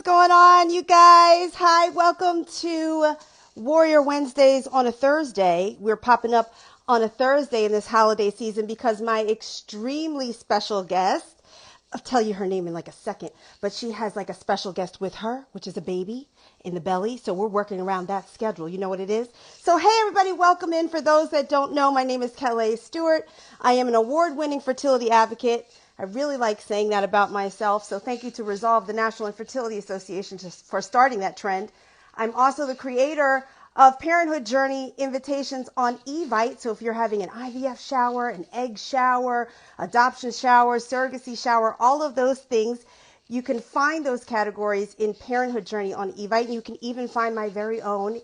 going on, you guys? Hi, welcome to Warrior Wednesdays on a Thursday. We're popping up on a Thursday in this holiday season because my extremely special guest, I'll tell you her name in like a second, but she has like a special guest with her, which is a baby in the belly. So we're working around that schedule. You know what it is? So, hey, everybody, welcome in. For those that don't know, my name is Kellee Stewart. I am an award-winning fertility advocate. I really like saying that about myself. So thank you to Resolve, the National Infertility Association, for starting that trend. I'm also the creator of Parenthood Journey invitations on Evite. So if you're having an IVF shower, an egg shower, adoption shower, surrogacy shower, all of those things, you can find those categories in Parenthood Journey on Evite. And you can even find my very own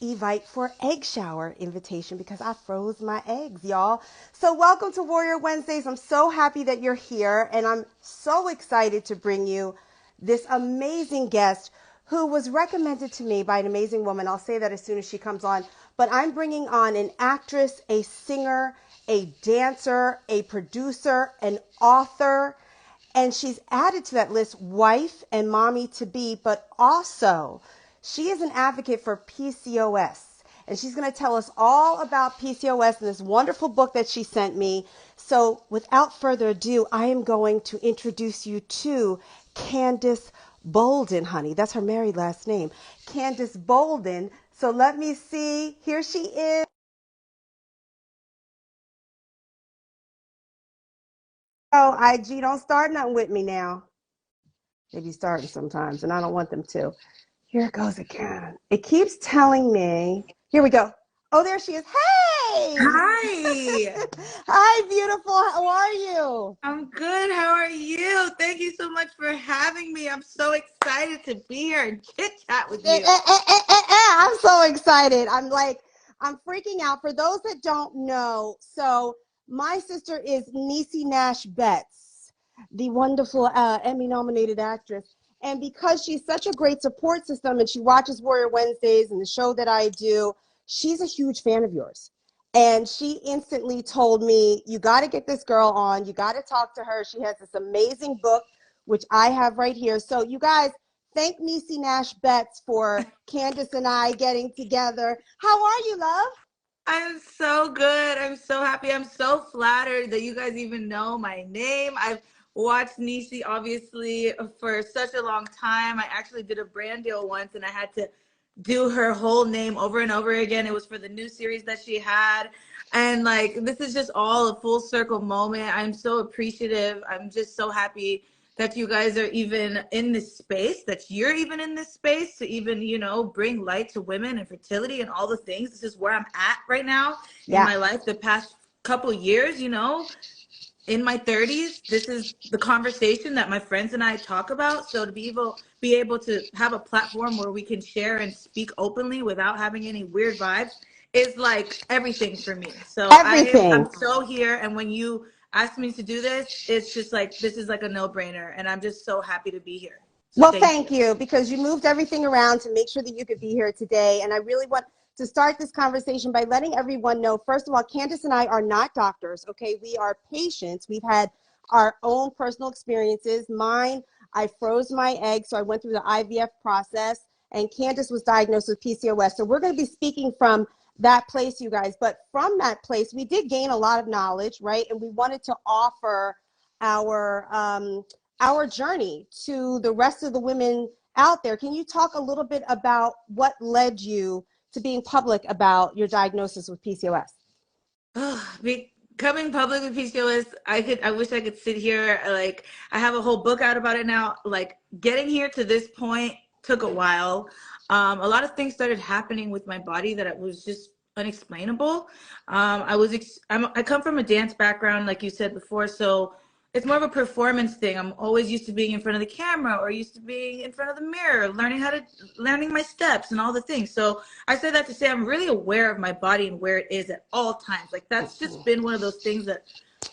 Evite for egg shower invitation because I froze my eggs, y'all. So welcome to Warrior Wednesdays. I'm so happy that you're here, and I'm so excited to bring you this amazing guest who was recommended to me by an amazing woman. I'll say that as soon as she comes on. But I'm bringing on an actress, a singer, a dancer, a producer, an author, and she's added to that list wife and mommy to be, but also she is an advocate for PCOS. And she's going to tell us all about PCOS in this wonderful book that she sent me. So without further ado, I am going to introduce you to Candice Bolden, honey. That's her married last name. Candice Bolden. So let me see. Here she is. Oh, IG, don't start nothing with me now. They be starting sometimes, and I don't want them to. Here it goes again. It keeps telling me. Here we go. Oh, there she is. Hey! Hi, Hi, beautiful. How are you? I'm good. How are you? Thank you so much for having me. I'm so excited to be here and chit chat with you. I'm so excited. I'm freaking out. For those that don't know, so my sister is Niecy Nash Betts, the wonderful Emmy-nominated actress. And because she's such a great support system and she watches Warrior Wednesdays and the show that I do, she's a huge fan of yours. And she instantly told me, you got to get this girl on. You got to talk to her. She has this amazing book, which I have right here. So you guys, thank Niecy Nash Betts for Candice and I getting together. How are you, love? I'm so good. I'm so happy. I'm so flattered that you guys even know my name. I've watched Nishi obviously for such a long time. I actually did a brand deal once and I had to do her whole name over and over again. It was for the new series that she had. And like, this is just all a full circle moment. I'm so appreciative. I'm just so happy that you guys are even in this space, that you're even in this space to even, bring light to women and fertility and all the things. This is where I'm at right now in Yeah. my life the past couple years, in my 30s. This is the conversation that my friends and I talk about. So to be able to have a platform where we can share and speak openly without having any weird vibes is like everything for me. So I'm Everything. so here, and when you asked me to do this, it's just like this is like a no-brainer, and I'm just so happy to be here. So Well, thank thank you. you because you moved everything around to make sure that you could be here today. And I really want to start this conversation by letting everyone know, first of all, Candice and I are not doctors, okay? We are patients. We've had our own personal experiences. Mine, I froze my egg, so I went through the IVF process, and Candice was diagnosed with PCOS. So we're going to be speaking from that place, you guys. But from that place, we did gain a lot of knowledge, right? And we wanted to offer our our journey to the rest of the women out there. Can you talk a little bit about what led you to being public about your diagnosis with PCOS? Becoming public with PCOS, I wish I could sit here. Like, I have a whole book out about it now. Like, getting here to this point took a while. A lot of things started happening with my body that it was just unexplainable. I come from a dance background, like you said before, so it's more of a performance thing. I'm always used to being in front of the camera or used to being in front of the mirror, learning my steps and all the things. So I say that to say I'm really aware of my body and where it is at all times. Like, that's just been one of those things that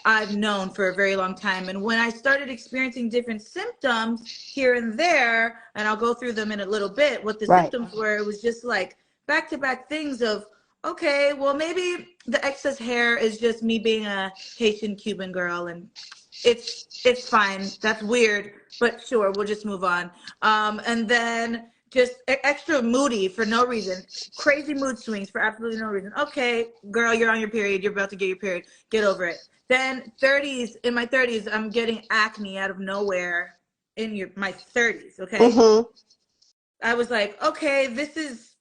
I've known for a very long time. And when I started experiencing different symptoms here and there, and I'll go through them in a little bit, what the Right. symptoms were, it was just like back to back things of, okay, well, maybe the excess hair is just me being a Haitian Cuban girl, and it's fine. That's weird, but sure, we'll just move on. And then just extra moody for no reason, crazy mood swings for absolutely no reason. Okay, girl, you're on your period. You're about to get your period. Get over it. Then in my 30s, I'm getting acne out of nowhere in my 30s. Okay, Mm-hmm. I was like, okay, this is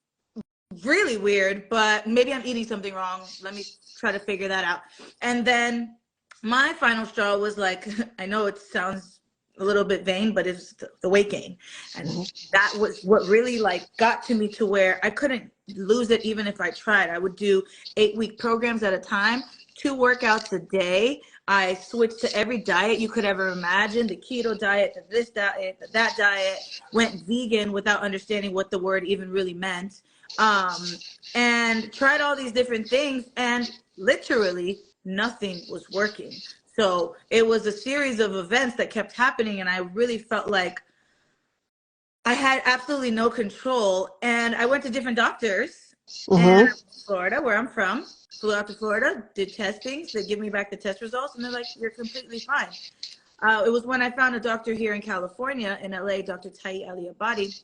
really weird, but maybe I'm eating something wrong. Let me try to figure that out. And then my final straw was like, I know it sounds a little bit vain, but it's the weight gain. And that was what really like got to me to where I couldn't lose it even if I tried. I would do 8-week programs at a time, 2 workouts a day. I switched to every diet you could ever imagine, the keto diet, to this diet, to that diet, went vegan without understanding what the word even really meant. And tried all these different things, and literally nothing was working. So it was a series of events that kept happening, and I really felt like I had absolutely no control. And I went to different doctors, and Mm-hmm. Florida, where I'm from, flew out to Florida, did testings. They give me back the test results, and they're like, "You're completely fine." It was when I found a doctor here in California, in LA, Dr. Tai Aliabadi.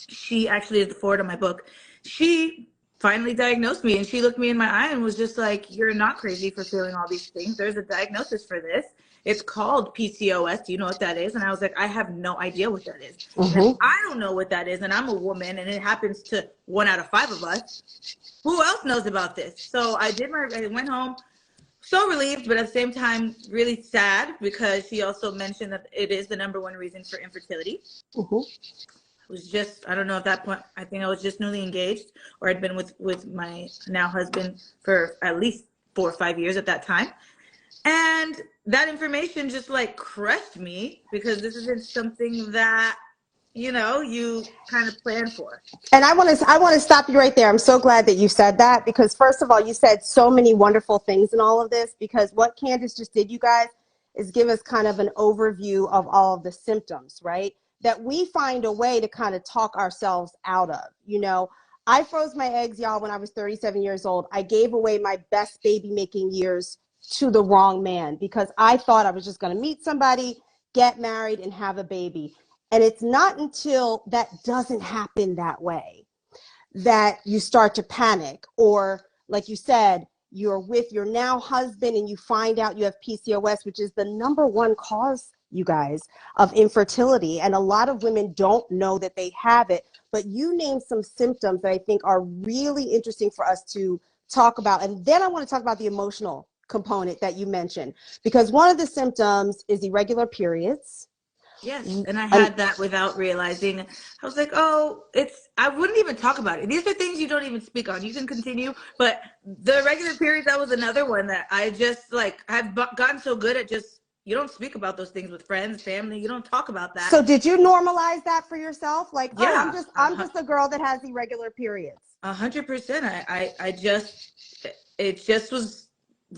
She actually is the forward of my book. She finally diagnosed me, and she looked me in my eye and was just like, "You're not crazy for feeling all these things. There's a diagnosis for this. It's called PCOS. Do you know what that is?" And I was like, "I have no idea what that is." And if Mm-hmm. I don't know what that is, and I'm a woman, and it happens to 1 out of 5 of us, who else knows about this? So I went home, so relieved, but at the same time, really sad, because she also mentioned that it is the #1 reason for infertility. Mm-hmm. Was just, I don't know, at that point, I think I was just newly engaged, or I'd been with my now husband for at least 4 or 5 years at that time. And that information just like crushed me, because this isn't something that, you kind of plan for. And I want to stop you right there. I'm so glad that you said that, because first of all, you said so many wonderful things in all of this, because what Candice just did, you guys, is give us kind of an overview of all of the symptoms, right? That we find a way to kind of talk ourselves out of. I froze my eggs, y'all, when I was 37 years old. I gave away my best baby making years to the wrong man, because I thought I was just going to meet somebody, get married, and have a baby. And it's not until that doesn't happen that way that you start to panic, or like you said, you're with your now husband and you find out you have PCOS, which is the #1 cause, you guys, of infertility. And a lot of women don't know that they have it. But you named some symptoms that I think are really interesting for us to talk about. And then I want to talk about the emotional component that you mentioned, because one of the symptoms is irregular periods. Yes, and I And had that without realizing. I was like, oh, I wouldn't even talk about it. These are things you don't even speak on. You can continue, but the regular periods, that was another one that I just like, I've gotten so good at just, you don't speak about those things with friends, family. You don't talk about that. so did you normalize that for yourself? Like, oh, I'm Yeah, just I'm just a girl that has irregular periods. 100%. I just, it just was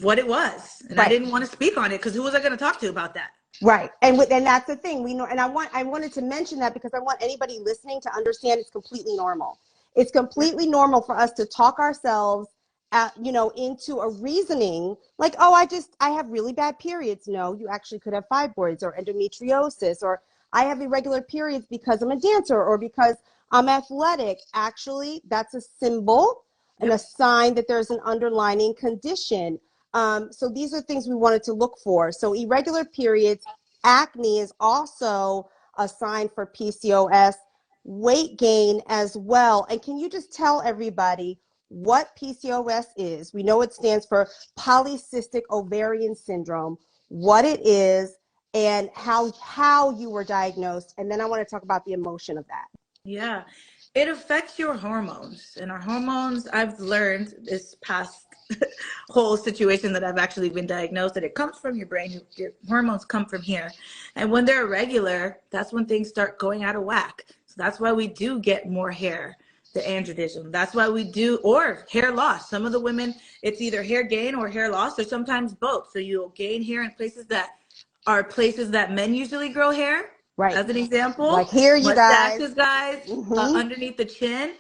what it was. And I Right. didn't want to speak on it, because who was I going to talk to about that? Right. And that's the thing. We know, and I wanted to mention that because I want anybody listening to understand it's completely normal. It's Yeah. completely normal for us to talk ourselves into a reasoning like, oh, I have really bad periods. No, you actually could have fibroids or endometriosis, or I have irregular periods because I'm a dancer or because I'm athletic. Actually, that's a symbol and a Yep. sign that there's an underlying condition. So these are things we wanted to look for. So irregular periods, acne is also a sign for PCOS, weight gain as well. And can you just tell everybody what PCOS is? We know it stands for polycystic ovarian syndrome, what it is, and how you were diagnosed. And then I want to talk about the emotion of that. Yeah, it affects your hormones. And our hormones, I've learned this past whole situation that I've actually been diagnosed, that it comes from your brain. Your hormones come from here. And when they're irregular, that's when things start going out of whack. So that's why we do get more hair, the androgenism. That's why we do, or hair loss. Some of the women, it's either hair gain or hair loss, or sometimes both. So you'll gain hair in places that are places that men usually grow hair. Right. As an Like example, here, you guys. mustaches, guys, Mm-hmm. underneath the chin.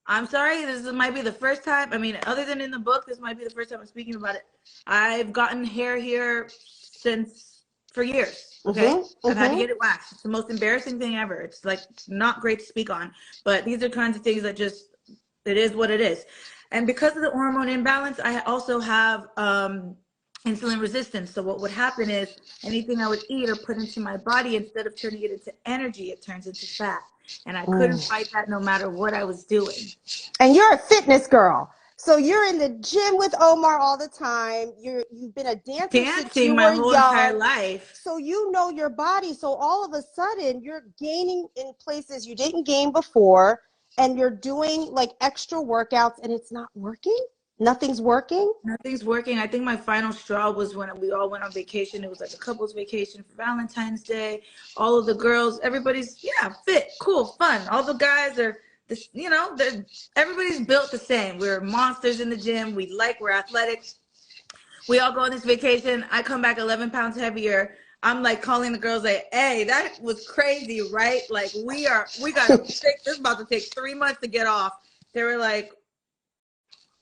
I'm sorry, might be the first time. I mean, other than in the book, this might be the first time I'm speaking about it. I've gotten hair here since for years. Okay. I've had to get it waxed. It's the most embarrassing thing ever. It's like not great to speak on, but these are kinds of things that just, it is what it is. And because of the hormone imbalance, I also have insulin resistance. So what would happen is anything I would eat or put into my body, instead of turning it into energy, it turns into fat. And I couldn't fight that no matter what I was doing. And you're a fitness girl. So you're in the gym with Omar all the time. You've been a dancer since you my were whole young. entire life. So you know your body. So all of a sudden you're gaining in places you didn't gain before, and you're doing like extra workouts and it's not working. Nothing's working. Nothing's working. I think my final straw was when we all went on vacation. It was like a couple's vacation for Valentine's Day. All of the girls, everybody's fit, cool, fun. All the guys are this, everybody's built the same. We're monsters in the gym. We're athletic. We all go on this vacation. I come back 11 pounds heavier. I'm like calling the girls like, hey, that was crazy, right? Like we got to this is about to take 3 months to get off. They were like,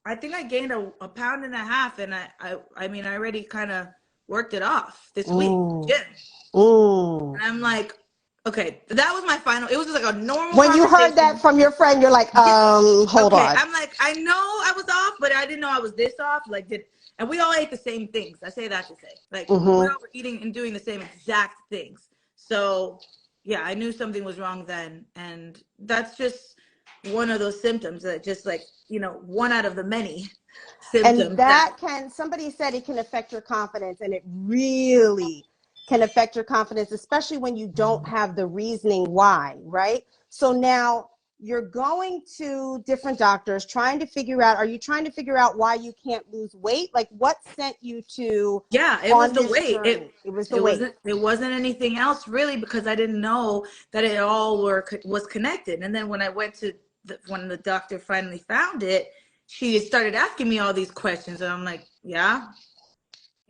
I think I gained a pound and a half, and I mean, I already kind of worked it off this week, gym. And I'm like, okay, that was my final. It was just like a normal. When you heard that from your friend, you're like, hold on. I'm like, I know I was off, but I didn't know I was this off. Like, and we all ate the same things. I say that to say, like, we all were eating and doing the same exact things. So, yeah, I knew something was wrong then, and that's just one of those symptoms that just like, one out of the many symptoms. And that somebody said it can affect your confidence, and it really can affect your confidence, especially when you don't have the reasoning why, right? So now you're going to different doctors trying to figure out, are you trying to figure out why you can't lose weight? Like what sent you to it was the weight. It was the weight. It wasn't anything else really, because I didn't know that it all was connected. And then when I went to when the doctor finally found it, she started asking me all these questions, and I'm like, yeah,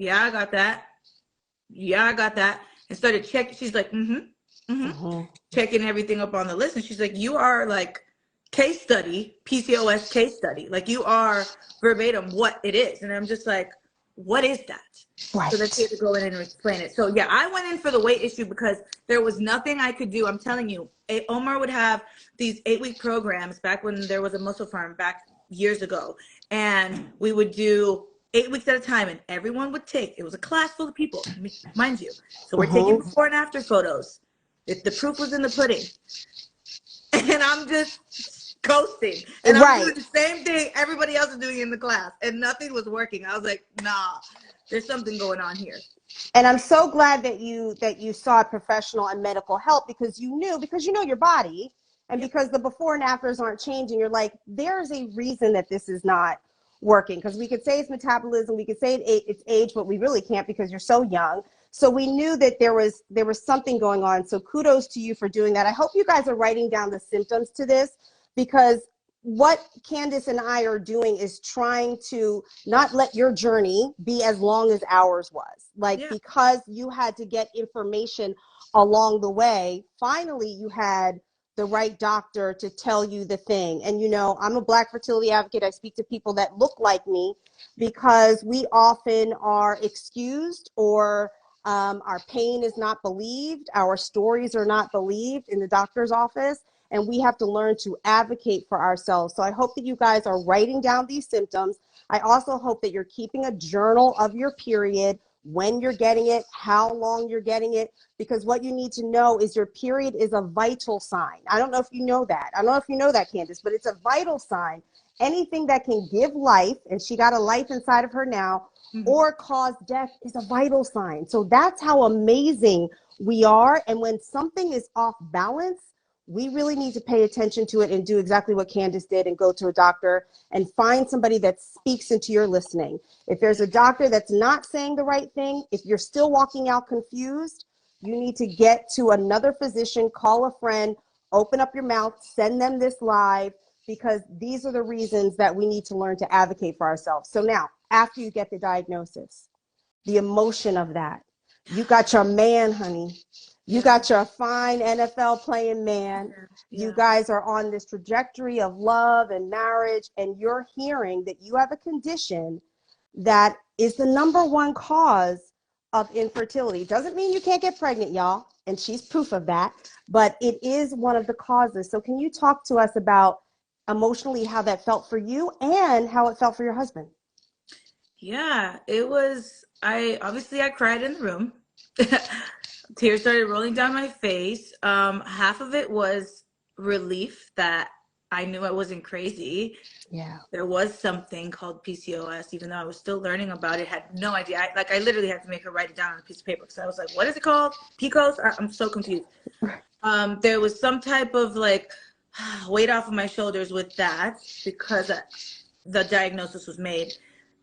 I got that. Yeah, I got that. And started checking. She's like, checking everything up on the list. And she's like, you are like case study, PCOS case study. Like you are verbatim what it is. And I'm just like, what is that? Right. So then she had to go in and explain it. So yeah, I went in for the weight issue because there was nothing I could do. I'm telling you, Omar would have these 8-week programs back when there was a muscle farm back years ago. And we would do 8 weeks at a time, and everyone would take, it was a class full of people, mind you. So we're taking before and after photos. The proof was in the pudding. And I'm just coasting. And I'm doing the same thing everybody else is doing in the class. And nothing was working. I was like, nah, there's something going on here. And I'm so glad that you sought professional and medical help, because you know your body, and because the before and afters aren't changing. You're like, there's a reason that this is not working, because we could say it's metabolism, we could say it's age, but we really can't because you're so young. So we knew that there was something going on. So kudos to you for doing that. I hope you guys are writing down the symptoms to this, because what Candice and I are doing is trying to not let your journey be as long as ours was. Because you had to get information along the way, finally you had the right doctor to tell you the thing. And I'm a Black fertility advocate. I speak to people that look like me because we often are excused, or our pain is not believed, our stories are not believed in the doctor's office, and we have to learn to advocate for ourselves. So I hope that you guys are writing down these symptoms. I also hope that you're keeping a journal of your period, when you're getting it, how long you're getting it, because what you need to know is your period is a vital sign. I don't know if you know that. I don't know if you know that, Candice, but it's a vital sign. Anything that can give life, and she got a life inside of her now, or cause death is a vital sign. So that's how amazing we are. And when something is off balance, we really need to pay attention to it and do exactly what Candice did and go to a doctor and find somebody that speaks into your listening. If there's a doctor that's not saying the right thing, if you're still walking out confused, you need to get to another physician, call a friend, open up your mouth, send them this live, because these are the reasons that we need to learn to advocate for ourselves. So now, after you get the diagnosis, the emotion of that, you got your man, honey. You got your fine NFL playing man. You guys are on this trajectory of love and marriage, and you're hearing that you have a condition that is the #1 cause of infertility. Doesn't mean you can't get pregnant, y'all, and she's proof of that, but it is one of the causes. So can you talk to us about emotionally how that felt for you and how it felt for your husband? Yeah, it was, I cried in the room. Tears started rolling down my face. Half of it was relief that I knew I wasn't crazy. Yeah. There was something called PCOS, even though I was still learning about it, had no idea. I literally had to make her write it down on a piece of paper because I was like, what is it called? PCOS? I'm so confused. There was some type of like weight off of my shoulders with that because the diagnosis was made.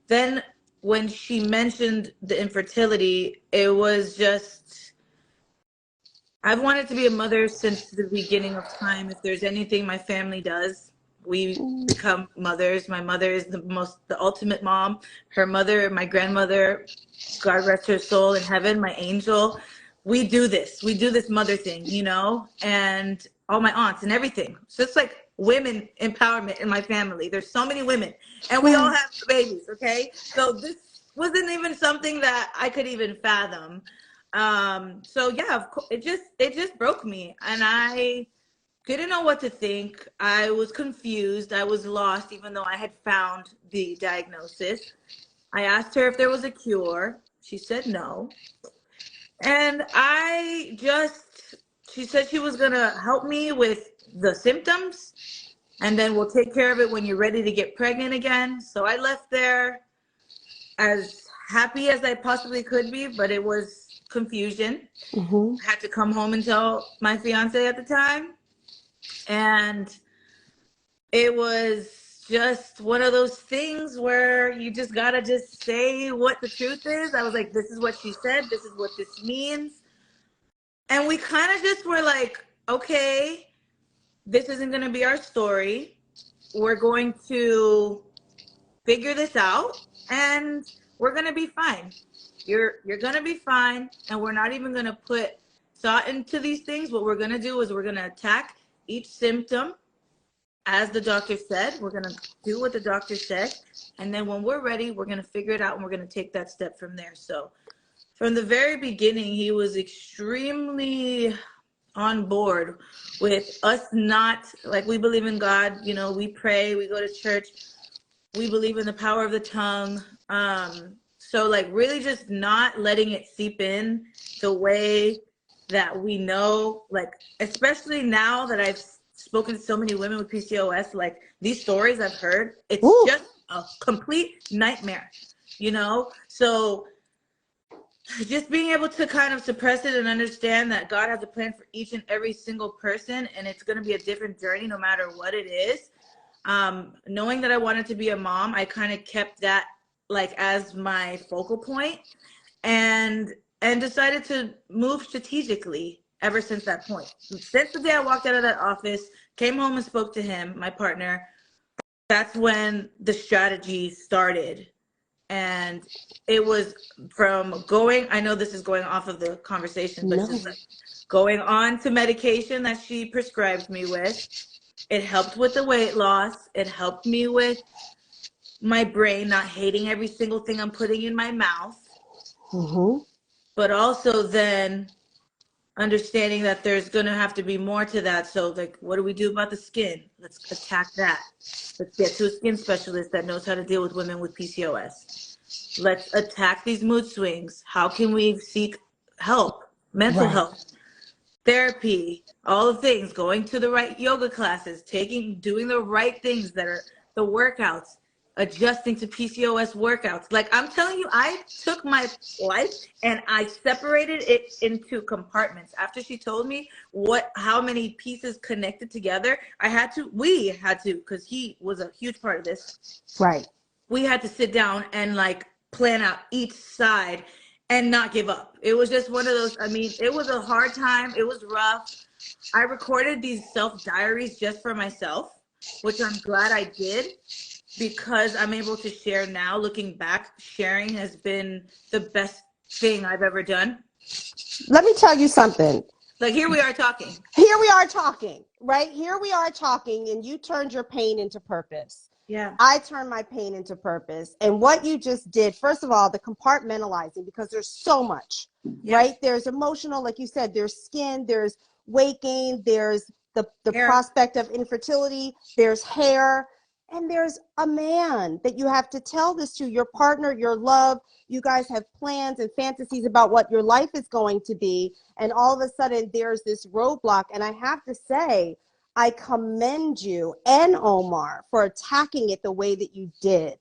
Then when she mentioned the infertility, it was just, I've wanted to be a mother since the beginning of time. If there's anything my family does, we become mothers. My mother is the ultimate mom. Her mother, my grandmother, God rest her soul in heaven, my angel. We do this mother thing, you know, and all my aunts and everything. So it's like women empowerment in my family. There's so many women and we all have babies. Okay. So this wasn't even something that I could even fathom. So yeah, of course, it just broke me, and I didn't know what to think. I was confused. I was lost, even though I had found the diagnosis. I asked her if there was a cure. She said no. And she said she was going to help me with the symptoms, and then we'll take care of it when you're ready to get pregnant again. So I left there as happy as I possibly could be, but it was confusion. Mm-hmm. I had to come home and tell my fiance at the time. And it was just one of those things where you just gotta just say what the truth is. I was like, this is what she said. This is what this means. And we kind of just were like, okay, this isn't going to be our story. We're going to figure this out and we're going to be fine. You're going to be fine. And we're not even going to put thought into these things. What we're going to do is we're going to attack each symptom as the doctor said. We're going to do what the doctor said. And then when we're ready, we're going to figure it out and we're going to take that step from there. So from the very beginning, he was extremely on board with us. Not like, we believe in God, you know, we pray, we go to church, we believe in the power of the tongue. So like really just not letting it seep in the way that we know, like, especially now that I've spoken to so many women with PCOS, like these stories I've heard, it's Ooh. just a complete nightmare, you know? So just being able to kind of suppress it and understand that God has a plan for each and every single person, and it's going to be a different journey no matter what it is. Knowing that I wanted to be a mom, I kind of kept that like as my focal point, and decided to move strategically ever since that point. Since the day I walked out of that office, came home and spoke to him, my partner, that's when the strategy started. And it was from going, I know this is going off of the conversation, but just like going on to medication that she prescribed me with. It helped with the weight loss. It helped me with my brain not hating every single thing I'm putting in my mouth. Mm-hmm. But also then understanding that there's going to have to be more to that. So like, what do we do about the skin? Let's attack that. Let's get to a skin specialist that knows how to deal with women with PCOS. Let's attack these mood swings. How can we seek help? Mental health, therapy, all the things, going to the right yoga classes, doing the right things that are the workouts, adjusting to PCOS workouts. Like I'm telling you, I took my life and I separated it into compartments. After she told me how many pieces connected together, we had to, because he was a huge part of this. Right. We had to sit down and like plan out each side and not give up. It was just one of those, I mean, it was a hard time. It was rough. I recorded these self-diaries just for myself, which I'm glad I did, because I'm able to share now. Looking back, sharing has been the best thing I've ever done. Let me tell you something. Like here we are talking. Here we are talking, right? Here we are talking, and you turned your pain into purpose. Yeah. I turn my pain into purpose. And what you just did, first of all, the compartmentalizing, because there's so much, Yep. right? There's emotional, like you said, there's skin, there's weight gain, there's the Hair. prospect of infertility, there's hair, and there's a man that you have to tell this to, your partner, your love. You guys have plans and fantasies about what your life is going to be. And all of a sudden there's this roadblock. And I have to say, I commend you and Omar for attacking it the way that you did.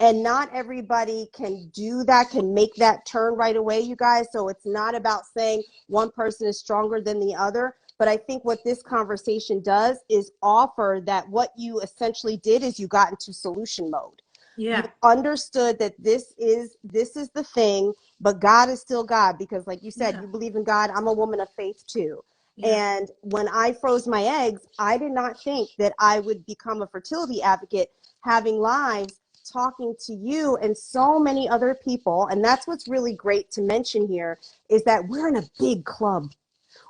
And not everybody can do that, can make that turn right away, you guys. So it's not about saying one person is stronger than the other. But I think what this conversation does is offer that what you essentially did is you got into solution mode. You Yeah. understood that this is the thing, but God is still God, because like you said, Yeah. you believe in God. I'm a woman of faith too. Yeah. And when I froze my eggs, I did not think that I would become a fertility advocate, having lives talking to you and so many other people. And that's what's really great to mention here, is that we're in a big club.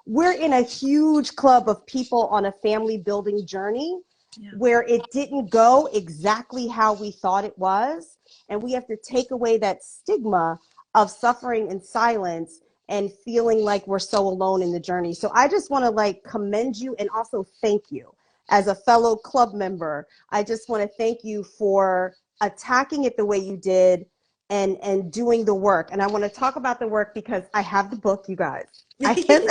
We're in a huge club of people on a family building journey, Yeah. where it didn't go exactly how we thought it was. And we have to take away that stigma of suffering in silence and feeling like we're so alone in the journey. So I just want to like commend you and also thank you as a fellow club member. I just want to thank you for attacking it the way you did and doing the work. And I want to talk about the work because I have the book, you guys. I can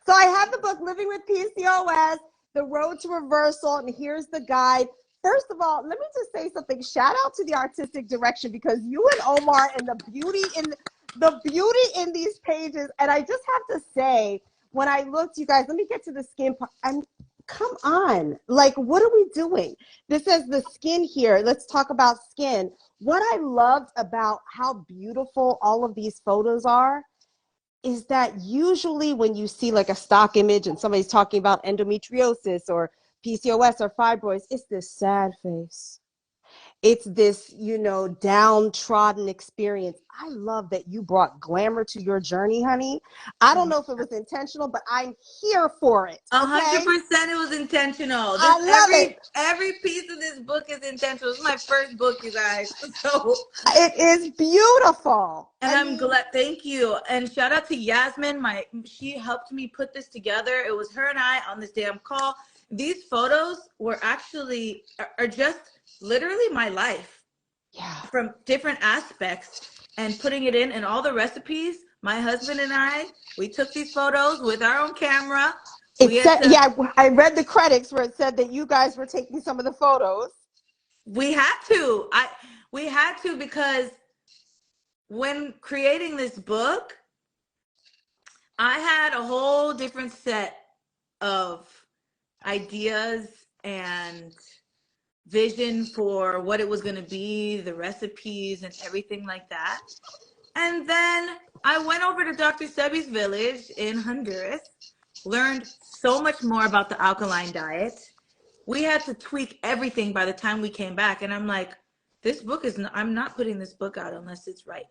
So I have the book, Living with PCOS, The Road to Reversal, and here's the guide. First of all, let me just say something. Shout out to the artistic direction, because you and Omar and the beauty in these pages. And I just have to say, when I looked, you guys, let me get to the skin part. And come on, like, what are we doing? This says the skin here. Let's talk about skin. What I loved about how beautiful all of these photos are is that usually when you see like a stock image and somebody's talking about endometriosis or PCOS or fibroids, it's this sad face. It's this, downtrodden experience. I love that you brought glamour to your journey, honey. I don't know if it was intentional, but I'm here for it. Okay. 100% it was intentional. I love it. Every piece of this book is intentional. It's my first book, you guys. So It is beautiful. and I'm glad. Thank you. And shout out to Yasmin. She helped me put this together. It was her and I on this damn call. These photos were actually are just literally my life. Yeah. From different aspects and putting it in, and all the recipes. My husband and we took these photos with our own camera. Yeah, I read the credits where it said that you guys were taking some of the photos. We had to. We had to, because when creating this book, I had a whole different set of ideas and vision for what it was going to be, the recipes and everything like that. And then I went over to Dr. Sebi's village in Honduras, learned so much more about the alkaline diet. We had to tweak everything by the time we came back. And I'm like, I'm not putting this book out unless it's right.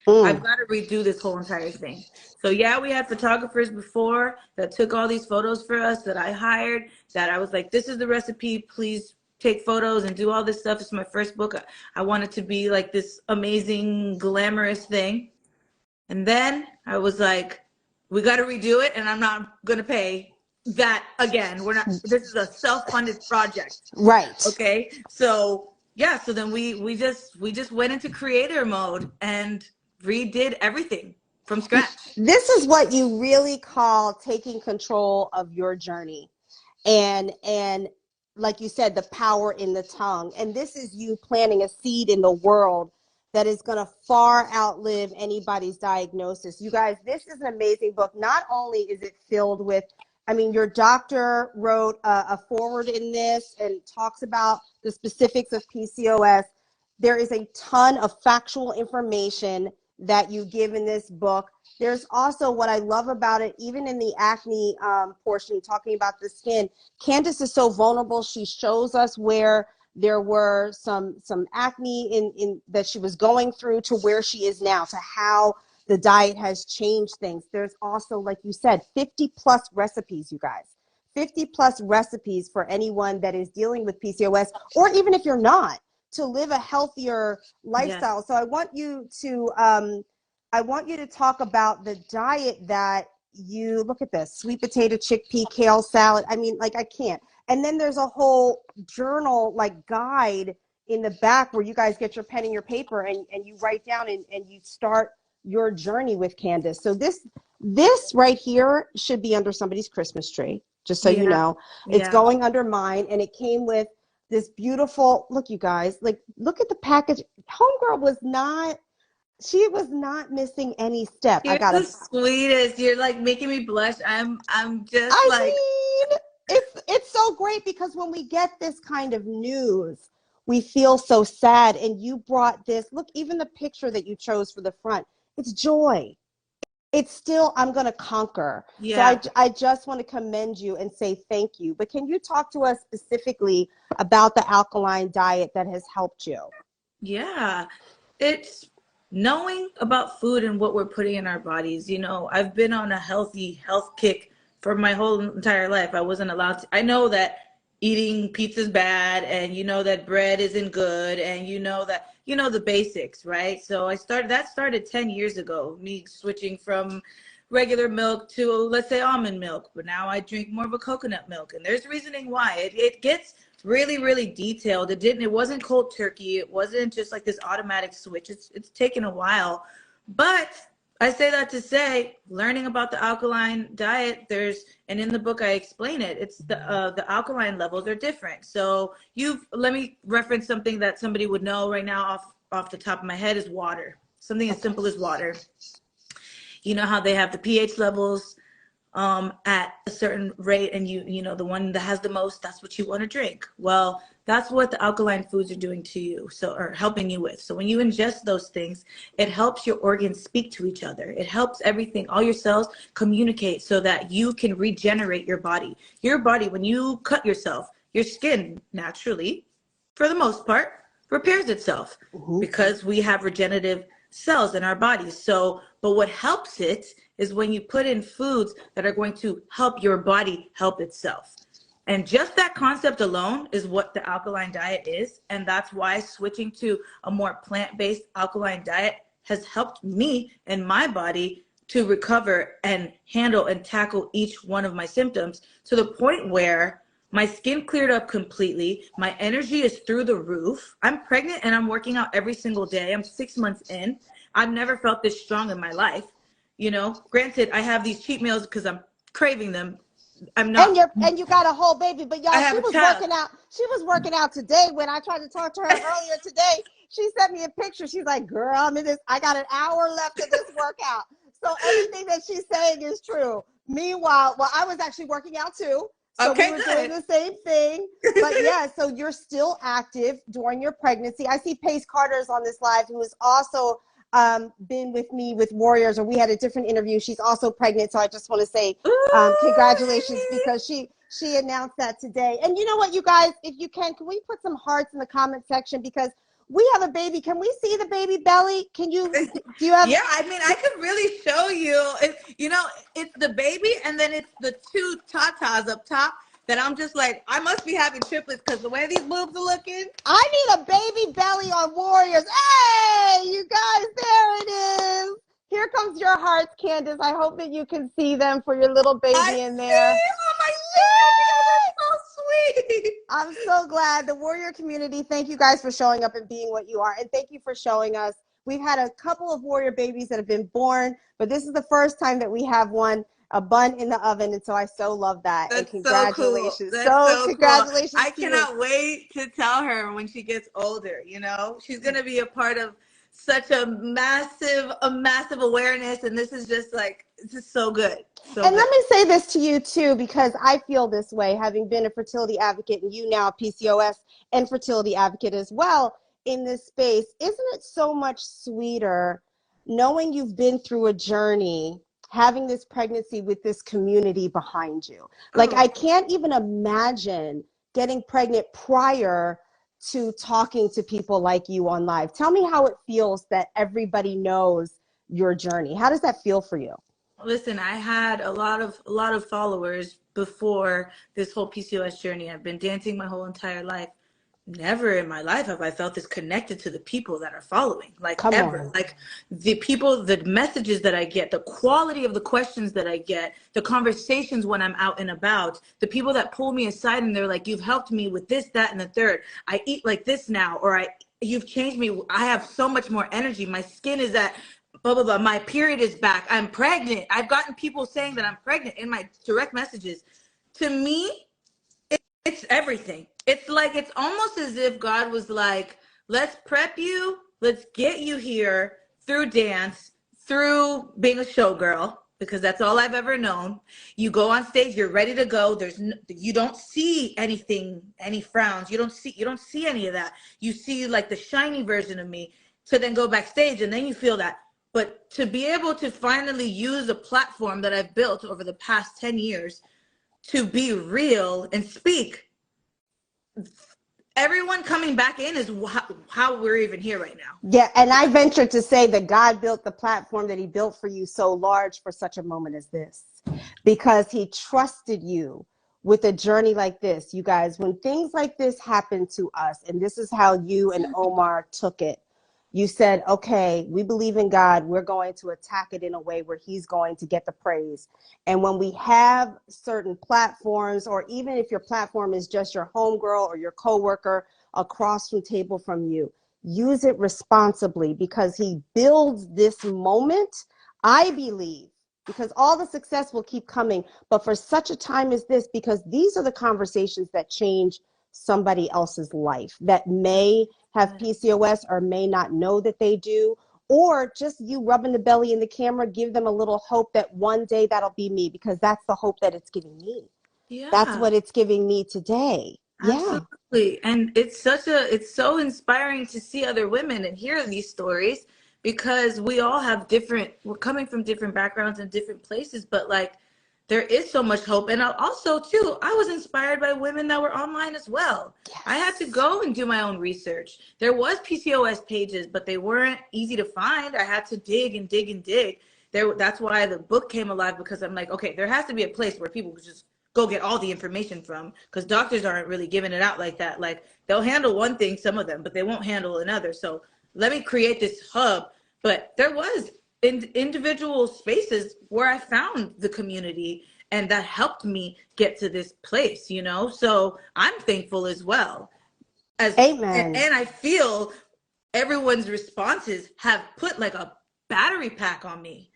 I've got to redo this whole entire thing. So yeah, we had photographers before that took all these photos for us that I hired, that I was like, this is the recipe, please take photos and do all this stuff. It's my first book. I want it to be like this amazing, glamorous thing. And then I was like, we got to redo it, and I'm not going to pay that again. This is a self-funded project. Right. Okay. So yeah, so then we just went into creator mode and redid everything from scratch. This is what you really call taking control of your journey. And like you said, the power in the tongue. And this is you planting a seed in the world that is going to far outlive anybody's diagnosis. You guys, this is an amazing book. Not only is it filled with, your doctor wrote a foreword in this and talks about the specifics of PCOS. There is a ton of factual information that you give in this book. There's also, what I love about it, even in the acne portion, talking about the skin, Candice is so vulnerable. She shows us where there were some acne in that she was going through, to where she is now, to how the diet has changed things. There's also, like you said, 50 plus recipes, you guys. 50 plus recipes for anyone that is dealing with PCOS, or even if you're not, to live a healthier lifestyle. Yes. So I want you to talk about the diet that you look at this: sweet potato, chickpea, kale salad. I mean, like, I can't. And then there's a whole journal, like, guide in the back where you guys get your pen and your paper, and you write down, and you start your journey with Candice. So this right here should be under somebody's Christmas tree, just so you Yeah. know. It's Yeah. going under mine, and it came with this beautiful, look, you guys, like, look at the package. Homegirl was not, she was not missing any step. I You're got the a, sweetest. You're like making me blush. I'm just I like, mean, it's so great because when we get this kind of news, we feel so sad. And you brought this, look, even the picture that you chose for the front, it's joy. It's still, I'm going to conquer. So yeah. I just want to commend you and say thank you. But can you talk to us specifically about the alkaline diet that has helped you? Yeah. It's knowing about food and what we're putting in our bodies. You know, I've been on a healthy health kick for my whole entire life. I wasn't allowed to. I know that eating pizza is bad, and you know that bread isn't good, and you know that, you know, the basics, right? So that started 10 years ago, me switching from regular milk to, let's say, almond milk, but now I drink more of a coconut milk, and there's reasoning why. It gets really, really detailed. It wasn't cold turkey. It wasn't just like this automatic switch. It's taken a while. But I say that to say, learning about the alkaline diet, and in the book I explain it, it's the alkaline levels are different. So let me reference something that somebody would know right now off the top of my head is water. Something as simple as water. You know how they have the pH levels at a certain rate, and you know the one that has the most, that's what you want to drink. Well, that's what the alkaline foods are doing to you, so, or helping you with. So when you ingest those things, it helps your organs speak to each other. It helps everything, all your cells communicate so that you can regenerate your body. Your body, when you cut yourself, your skin naturally, for the most part, repairs itself because we have regenerative cells in our bodies. So, but what helps it is when you put in foods that are going to help your body help itself. And just that concept alone is what the alkaline diet is. And that's why switching to a more plant-based alkaline diet has helped me and my body to recover and handle and tackle each one of my symptoms to the point where my skin cleared up completely. My energy is through the roof. I'm pregnant and I'm working out every single day. I'm 6 months in. I've never felt this strong in my life. You know, granted, I have these cheat meals because I'm craving them. I'm not. And you got a whole baby, but I y'all, have she a was child. working out. She was working out today. When I tried to talk to her earlier today, she sent me a picture. She's like, "Girl, I'm in this. I got an hour left of this workout." So everything that she's saying is true. Meanwhile, well, I was actually working out too. So we Okay, were doing the same thing. But yeah, so you're still active during your pregnancy. I see Pace Carter's on this live, who is also been with me with Warriors, or we had a different interview. She's also pregnant. So I just want to say congratulations, because she announced that today. And you know what, you guys, if you can we put some hearts in the comment section, because we have a baby. Can we see the baby belly? Can you, do you have? Yeah, I mean, I could really show you. You know, it's the baby, and then it's the two tatas up top that I'm just like, I must be having triplets because the way these boobs are looking. I need a baby belly on Warriors. Hey, you guys, there it is. Here comes your hearts, Candice. I hope that you can see them for your little I baby in there. see. Oh my goodness, that's so sweet. I'm so glad. The Warrior community, thank you guys for showing up and being what you are. And thank you for showing us. We've had a couple of Warrior babies that have been born, but this is the first time that we have one, a bun in the oven. And so I so love that. And That's so cool. congratulations. That's So so cool. congratulations I to you. cannot wait to tell her when she gets older, you know. She's going to be a part of such a massive awareness, and this is just like, it's just so good. So And good. let me say this to you too, because I feel this way, having been a fertility advocate, and you now a PCOS and fertility advocate as well in this space. Isn't it so much sweeter knowing you've been through a journey, having this pregnancy with this community behind you? Like, Oh. I can't even imagine getting pregnant prior to talking to people like you on live. Tell me how it feels that everybody knows your journey. How does that feel for you? Listen, I had a lot of followers before this whole PCOS journey. I've been dancing my whole entire life. Never in my life have I felt this connected to the people that are following, like Come ever. on. Like the people, the messages that I get, the quality of the questions that I get, the conversations when I'm out and about, the people that pull me aside and they're like, you've helped me with this, that, and the third. I eat like this now, or you've changed me. I have so much more energy. My skin is at blah, blah, blah. My period is back. I'm pregnant. I've gotten people saying that I'm pregnant in my direct messages. To me, it's everything. It's like, it's almost as if God was like, let's prep you, let's get you here through dance, through being a showgirl, because that's all I've ever known. You go on stage, you're ready to go. You don't see anything, any frowns. You don't see any of that. You see like the shiny version of me, to then go backstage and then you feel that. But to be able to finally use a platform that I've built over the past 10 years to be real and speak, everyone coming back in is how we're even here right now. Yeah, and I venture to say that God built the platform that he built for you so large for such a moment as this, because he trusted you with a journey like this. You guys, when things like this happen to us, and this is how you and Omar took it, you said, okay, we believe in God. We're going to attack it in a way where he's going to get the praise. And when we have certain platforms, or even if your platform is just your homegirl or your coworker across the table from you, use it responsibly, because he builds this moment, I believe, because all the success will keep coming, but for such a time as this, because these are the conversations that change somebody else's life that may have PCOS or may not know that they do, or just you rubbing the belly in the camera, give them a little hope that one day that'll be me, because that's the hope that it's giving me. That's Yeah, what it's giving me today. Yeah. absolutely. And it's so inspiring to see other women and hear these stories, because we all have we're coming from different backgrounds and different places, but like there is so much hope. And also too, I was inspired by women that were online as well. I had to Yes. go and do my own research. There was PCOS pages, but they weren't easy to find. I had to dig and dig and dig. That's why the book came alive, because I'm like, okay, there has to be a place where people could just go get all the information from, because doctors aren't really giving it out like that. Like they'll handle one thing, some of them, but they won't handle another. So let me create this hub. But there was individual spaces where I found the community, and that helped me get to this place, so I'm thankful as well, Amen. and I feel everyone's responses have put like a battery pack on me.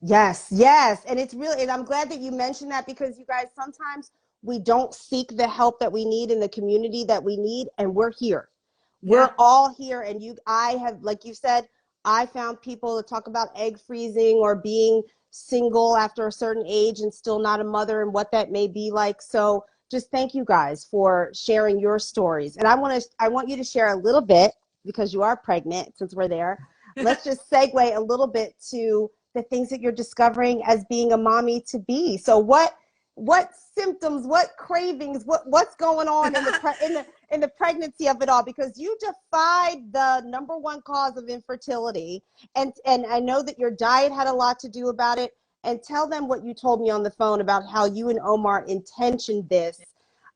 Yes, yes. And it's really, and I'm glad that you mentioned that, because you guys, sometimes we don't seek the help that we need in the community that we need, and we're here. Yeah. We're all here. And I have, like you said, I found people to talk about egg freezing or being single after a certain age and still not a mother, and what that may be like. So just thank you guys for sharing your stories. And I want you to share a little bit, because you are pregnant, since we're there. Let's just segue a little bit to the things that you're discovering as being a mommy to be. So what symptoms, what cravings, what's going on in the pregnancy of it all? Because you defied the number one cause of infertility, and I know that your diet had a lot to do about it. And tell them what you told me on the phone about how you and Omar intentioned this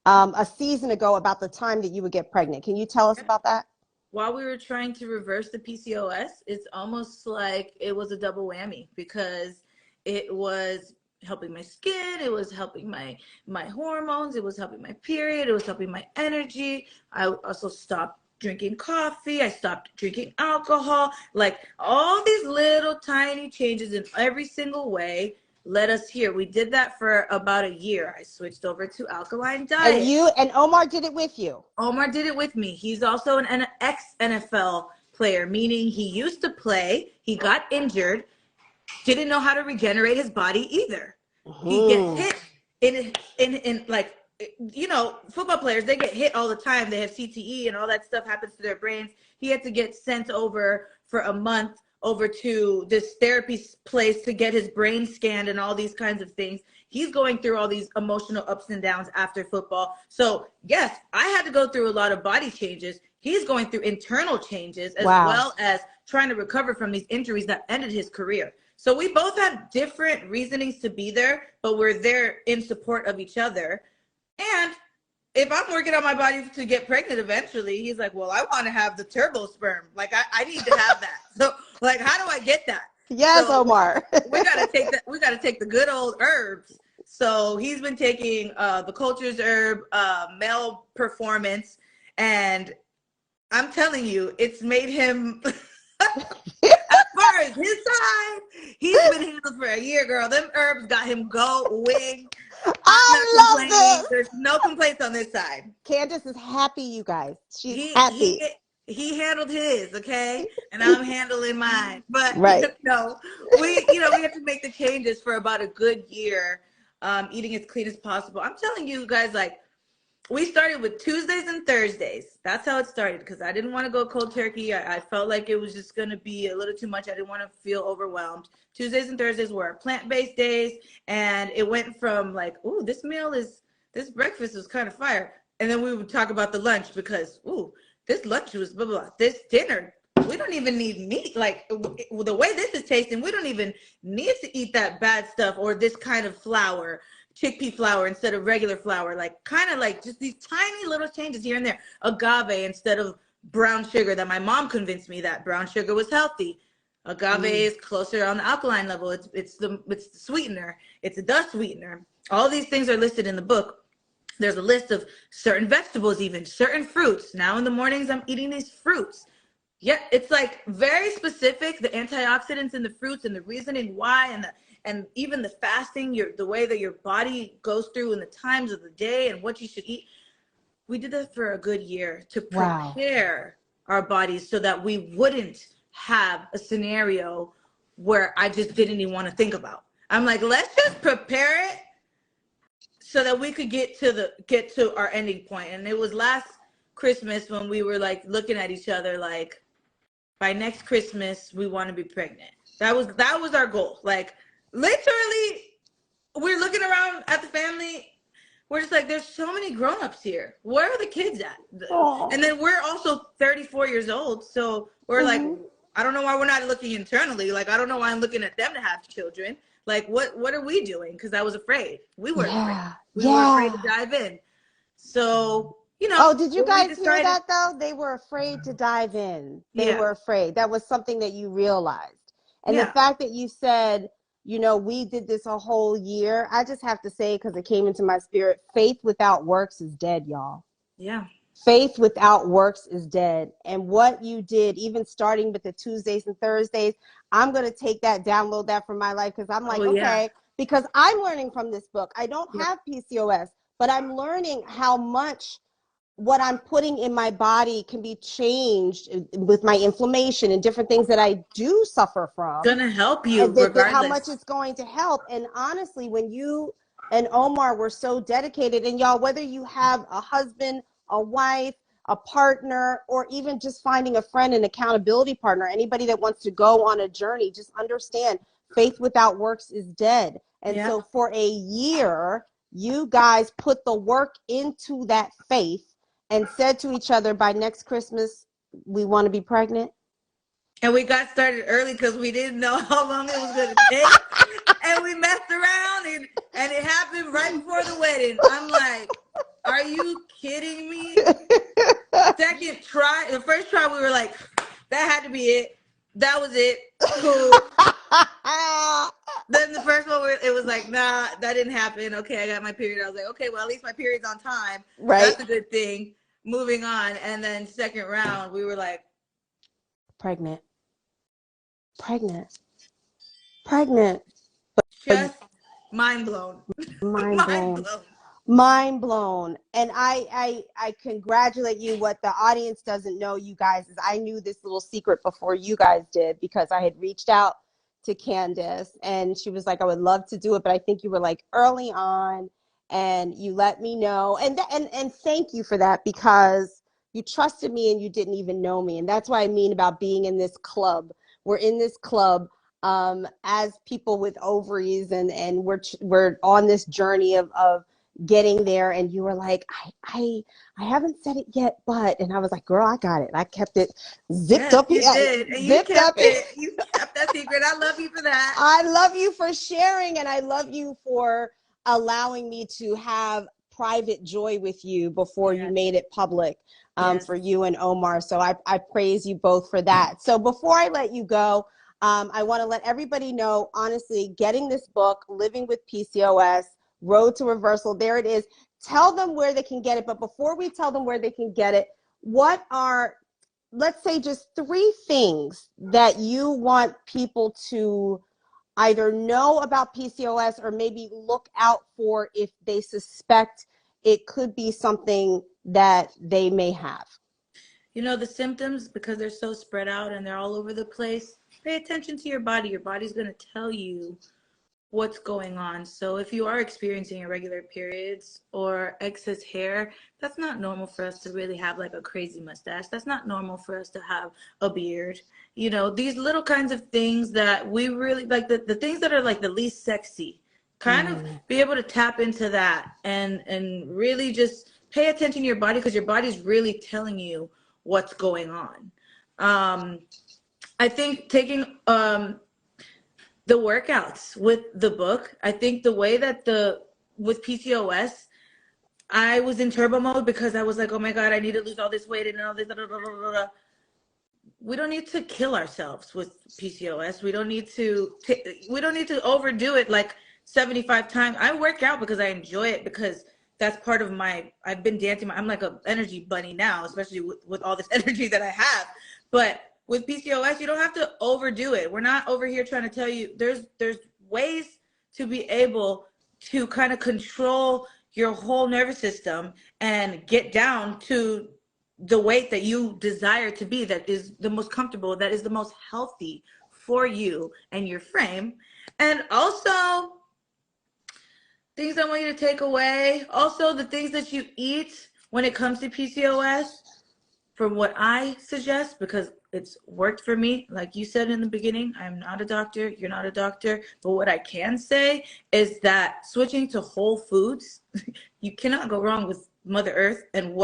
a season ago, about the time that you would get pregnant. Can you tell us about that? While we were trying to reverse the PCOS, it's almost like it was a double whammy, because it was helping my skin, it was helping my hormones, it was helping my period, it was helping my energy. I also stopped drinking coffee, I stopped drinking alcohol. Like all these little tiny changes in every single way led us here. We did that for about a year. I switched over to alkaline And diet. you and Omar did it with you. Omar did it with me. He's also an ex-NFL player, meaning he used to play, he got injured, didn't know how to regenerate his body either. He gets hit in like, football players, they get hit all the time. They have CTE and all that stuff happens to their brains. He had to get sent over for a month over to this therapy place to get his brain scanned and all these kinds of things. He's going through all these emotional ups and downs after football. So yes, I had to go through a lot of body changes. He's going through internal changes as well as trying to recover from these injuries that ended his career. So we both have different reasonings to be there, but we're there in support of each other. And if I'm working on my body to get pregnant eventually, he's like, well, I want to have the turbo sperm. Like, I need to have that. So, like, how do I get that? Yes, So Omar. we gotta take that. We gotta take the good old herbs. So he's been taking the culture's herb, male performance, and I'm telling you, it's made him. As far as his side, he's been handled for a year, girl. Them herbs got him going. I'm not I love complaining. this. There's no complaints on this side. Candice is happy, you guys. She's He happy. he handled his, okay, and I'm handling mine. But Right. we have to make the changes for about a good year, eating as clean as possible. I'm telling you guys, like, we started with Tuesdays and Thursdays. That's how it started, because I didn't want to go cold turkey. I felt like it was just going to be a little too much. I didn't want to feel overwhelmed. Tuesdays and Thursdays were our plant-based days, and it went from like, ooh, this breakfast was kind of fire. And then we would talk about the lunch because, ooh, this lunch was blah, blah, blah. This dinner, we don't even need meat. Like, the way this is tasting, we don't even need to eat that bad stuff or this kind of flour. Chickpea flour instead of regular flour, like kind of like just these tiny little changes here and there. Agave instead of brown sugar, that my mom convinced me that brown sugar was healthy. Agave is closer on the alkaline level. It's the sweetener. It's the sweetener. All these things are listed in the book. There's a list of certain vegetables, even certain fruits. Now in the mornings, I'm eating these fruits. Yeah, it's like very specific, the antioxidants in the fruits and the reasoning why, and even the fasting, the way that your body goes through and the times of the day and what you should eat. We did that for a good year to prepare our bodies so that we wouldn't have a scenario where I just didn't even want to think about. I'm like, let's just prepare it so that we could get to our ending point. And it was last Christmas when we were like looking at each other like, by next Christmas we want to be pregnant. That was our goal. Like, literally, we're looking around at the family. We're just like, there's so many grown-ups here. Where are the kids at? Aww. And then we're also 34 years old. So we're like, I don't know why we're not looking internally. Like, I don't know why I'm looking at them to have children. Like, what are we doing? Because I was afraid. We were afraid. We were afraid to dive in. So, Oh, did you guys hear that, though? They were afraid to dive in. They were afraid. That was something that you realized. And the fact that you said, we did this a whole year. I just have to say, because it came into my spirit, faith without works is dead, y'all. Yeah. Faith without works is dead. And what you did, even starting with the Tuesdays and Thursdays, I'm going to take that, download that from my life, because I'm like, because I'm learning from this book. I don't have PCOS, but I'm learning how much what I'm putting in my body can be changed with my inflammation and different things that I do suffer from. It's gonna help you regardless. How much it's going to help. And honestly, when you and Omar were so dedicated, and y'all, whether you have a husband, a wife, a partner, or even just finding a friend, an accountability partner, anybody that wants to go on a journey, just understand faith without works is dead. And so for a year, you guys put the work into that faith and said to each other, by next Christmas, we want to be pregnant. And we got started early because we didn't know how long it was going to take. And we messed around, and it happened right before the wedding. I'm like, are you kidding me? Second try, the first try, we were like, that had to be it. That was it. Cool. Then the first one, it was like, nah, that didn't happen. Okay, I got my period. I was like, okay, well, at least my period's on time. Right. That's a good thing. Moving on. And then second round, we were like, pregnant. Just mind blown. Mind blown. And I congratulate you. What the audience doesn't know, you guys, is I knew this little secret before you guys did, because I had reached out to Candice and she was like, I would love to do it, but I think you were like early on, and you let me know. And thank you for that, because you trusted me and you didn't even know me. And that's what I mean about being in this club. We're in this club as people with ovaries, and we're on this journey of getting there, and you were like, I haven't said it yet, but, and I was like, girl, I got it. I kept it zipped Yes, up, you did. And you zipped up. kept it. You kept that secret. I love you for that. I love you for sharing, and I love you for allowing me to have private joy with you before you Yes. made it public, Yes. for you and Omar. So I praise you both for that. So before I let you go, I want to let everybody know, honestly, getting this book, Living with PCOS, Road to Reversal, there it is. Tell them where they can get it. But before we tell them where they can get it, what are, let's say, just 3 things that you want people to either know about PCOS or maybe look out for if they suspect it could be something that they may have? You know, the symptoms, because they're so spread out and they're all over the place, pay attention to your body. Your body's going to tell you what's going on. So if you are experiencing irregular periods or excess hair, that's not normal for us to really have like a crazy mustache. That's not normal for us to have a beard. You know, these little kinds of things that we really like, the things that are like the least sexy, kind of be able to tap into that and really just pay attention to your body, because your body's really telling you what's going on. I think taking the workouts with the book, I think the way that with PCOS, I was in turbo mode because I was like, oh my God, I need to lose all this weight and all this. Blah, blah, blah, blah, blah. We don't need to kill ourselves with PCOS. We don't need to overdo it like 75 times. I work out because I enjoy it, because that's part of I've been dancing. I'm like an energy bunny now, especially with all this energy that I have. But with PCOS, you don't have to overdo it. We're not over here trying to tell you there's ways to be able to kind of control your whole nervous system and get down to the weight that you desire to be, that is the most comfortable, that is the most healthy for you and your frame. And also things I want you to take away, also the things that you eat when it comes to PCOS, from what I suggest, because it's worked for me. Like you said in the beginning, I'm not a doctor, you're not a doctor, but what I can say is that switching to whole foods, you cannot go wrong with Mother Earth and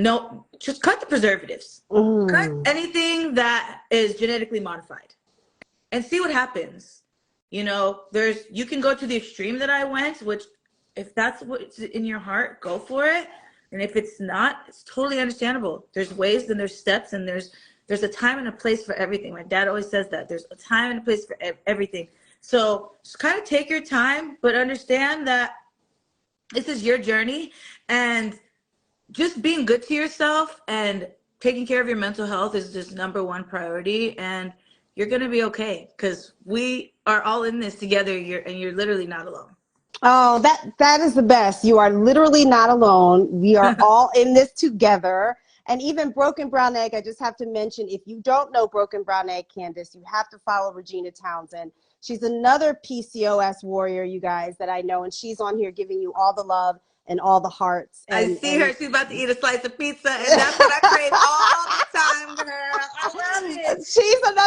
no, just cut the preservatives. Cut anything that is genetically modified and see what happens. You know, you can go to the extreme that I went, which if that's what's in your heart, go for it. And if it's not, it's totally understandable. There's ways and there's steps, and there's a time and a place for everything. My dad always says that there's a time and a place for everything. So just kind of take your time, but understand that this is your journey, and just being good to yourself and taking care of your mental health is just #1 priority. And you're going to be okay, because we are all in this together. You're literally not alone. Oh, that is the best. You are literally not alone. We are all in this together. And even Broken Brown Egg, I just have to mention, if you don't know Broken Brown Egg, Candice, you have to follow Regina Townsend. She's another PCOS warrior, you guys, that I know, and she's on here giving you all the love and all the hearts. I see her. She's about to eat a slice of pizza, and that's what I crave all the time, girl. I love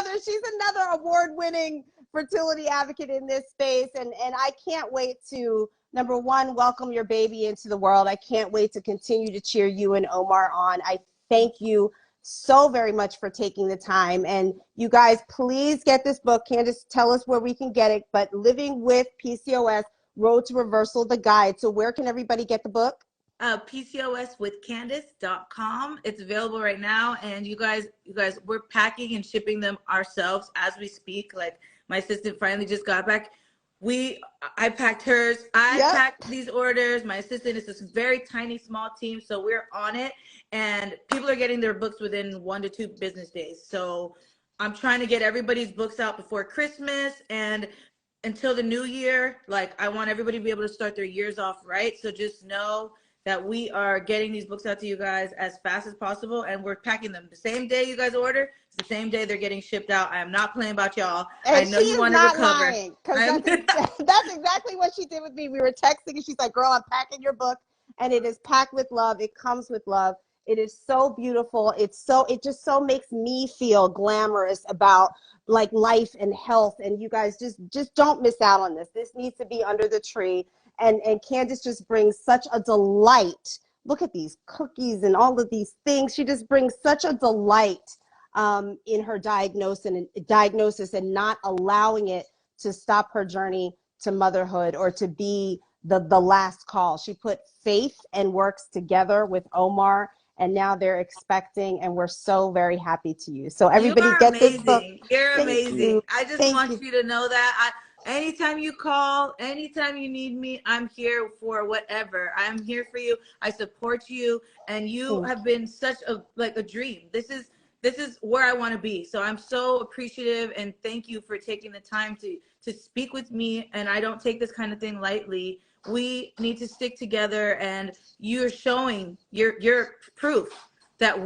it. She's another award-winning fertility advocate in this space, and I can't wait to, #1, welcome your baby into the world. I can't wait to continue to cheer you and Omar on. I thank you so very much for taking the time. And you guys, please get this book. Candice, tell us where we can get it. But Living with PCOS, Road to Reversal, the guide. So where can everybody get the book? PCOSwithcandice.com. It's available right now. And you guys, we're packing and shipping them ourselves as we speak. Like, my assistant finally just got back. I packed hers. I packed these orders. My assistant is this very tiny, small team. So we're on it. And people are getting their books within 1 to 2 business days. So I'm trying to get everybody's books out before Christmas and until the new year. Like, I want everybody to be able to start their years off right. So just know that we are getting these books out to you guys as fast as possible, and we're packing them the same day you guys order. It's the same day they're getting shipped out. I am not playing about y'all. And I know you want to recover. Lying, because that's exactly what she did with me. We were texting, and she's like, "Girl, I'm packing your book, and it is packed with love. It comes with love. It is so beautiful. It just so makes me feel glamorous about like life and health. And you guys just don't miss out on this. This needs to be under the tree." and Candice just brings such a delight. Look at these cookies and all of these things. She just brings such a delight in her diagnosis and not allowing it to stop her journey to motherhood or to be the last call. She put faith and works together with Omar, and now they're expecting, and we're so very happy to you. So You everybody are get this book. amazing. You're Thank amazing. you. I just Thank want you. you to know that anytime you call, anytime you need me, I'm here for whatever. I'm here for you. I support you, and you Thank have been such a dream. This is where I want to be. So I'm so appreciative, and thank you for taking the time to speak with me. And I don't take this kind of thing lightly. We need to stick together, and you're showing your proof that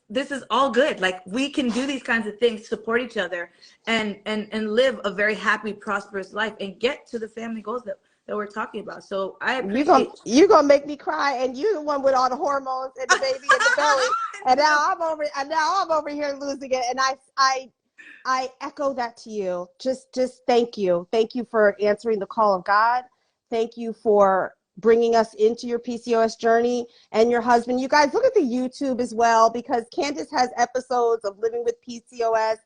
this is all good. Like, we can do these kinds of things, support each other, and live a very happy, prosperous life, and get to the family goals that we're talking about. So I appreciate you gonna make me cry, and you the one with all the hormones and the baby in the belly, and now I'm over here losing it. And I echo that to you. Just thank you. Thank you for answering the call of God. Thank you for bringing us into your PCOS journey, and your husband. You guys look at the YouTube as well, because Candice has episodes of Living with PCOS.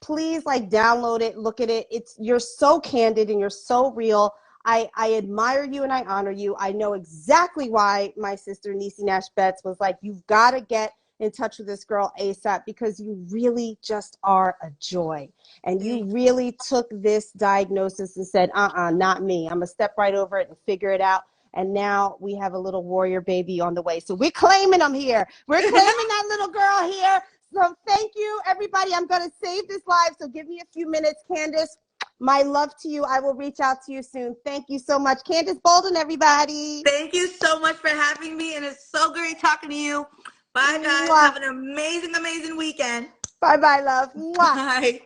Please, like, download it, look at it. You're so candid and you're so real. I admire you and I honor you. I know exactly why my sister Niecy Nash Betts was like, you've got to get in touch with this girl ASAP, because you really just are a joy. And you really took this diagnosis and said, not me. I'm gonna step right over it and figure it out. And now we have a little warrior baby on the way. So we're claiming them here. We're claiming that little girl here. So thank you, everybody. I'm going to save this live, so give me a few minutes. Candice, my love to you. I will reach out to you soon. Thank you so much. Candice Bolden, everybody. Thank you so much for having me, and it's so great talking to you. Bye, guys. Mwah. Have an amazing, amazing weekend. Bye-bye, love. Mwah. Bye.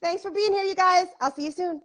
Thanks for being here, you guys. I'll see you soon.